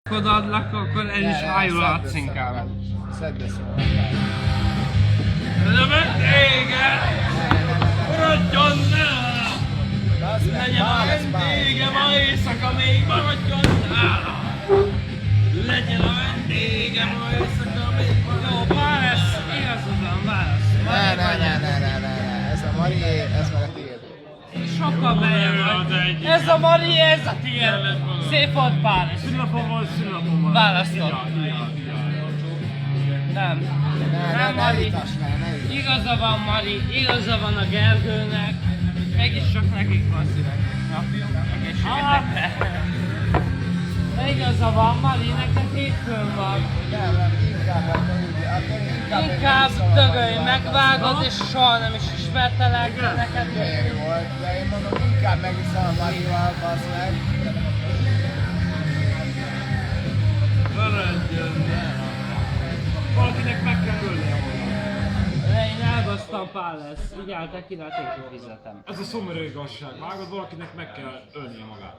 Odaadlak, akkor el is hajolhatsz inkább. Szedd össze. Ez a vendége! Maradjon nála! Legyen a vendége, ma éjszaka még maradjon nála! Legyen a vendége, ma éjszaka még maradjon. Jó, válasz, igazodban válasz. Ne, ez a Marié, ez meg a tiéd. Sokkal beljebb vagy. Ez a Mari, ez a tiéd. Szép volt Párizs. Szülnapom van. Választott. Nem. Ne Mari. vitass, ne. Igaza van Mari, igaza van a Gergőnek. Mégis csak nekik van születésnapjuk. Egészségetekre. De igaza van Mari, nektek hétfőn van. Inkább dögölj, megvágod és soha nem is ismertelek neked. Miért volt, de én mondom, inkább megiszom a Marival, bassz meg. Maradjon el. Valakinek meg kell ölnie magát. Én elbasztam Pál lesz, vigyál tekiláték fizetem. Ez a szomorú igazság. Vágod, valakinek meg kell ölnie magát.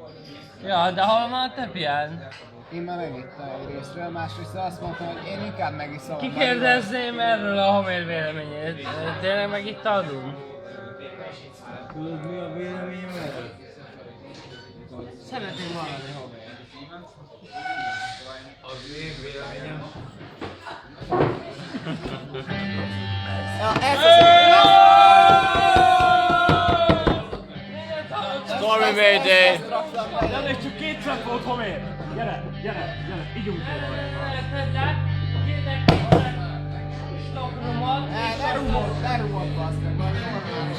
Ja, de hol van a többien? Én már megittem egy részről, másrészt azt mondtam, hogy én inkább megiszom a Marival. Kikérdezném erről a homér véleményét. Tényleg meg itt adunk? Tudod, mi a véleményem erről? Szeretném hallani homér. Az én véleményem. Ez az Stormy Mayday! Ennek csak kétszer volt homér. Gyere, ígyunk volna. Ne rúgod, bassz meg, majd normális.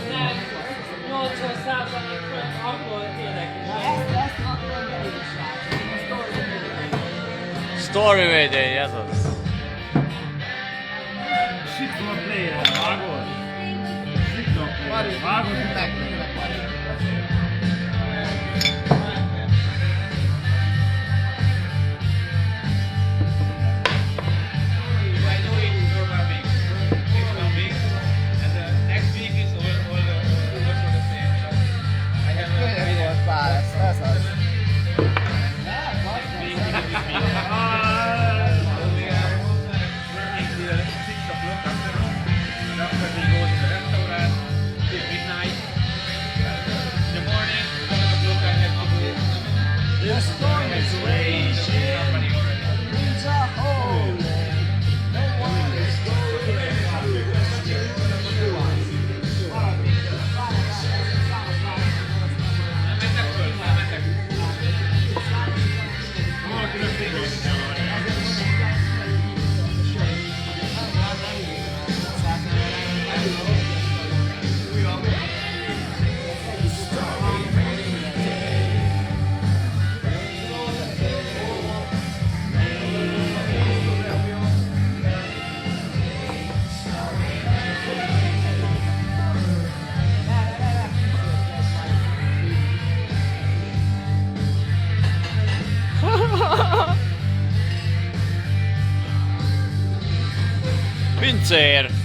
80%-ban akkor tényleg is. Ezt akarom be is látni. Stormy Mayday, ez az. Shit van a player, vágod? Shit van a player, vágod? Meg. Kölyök volt Pál, ez az. Pincér!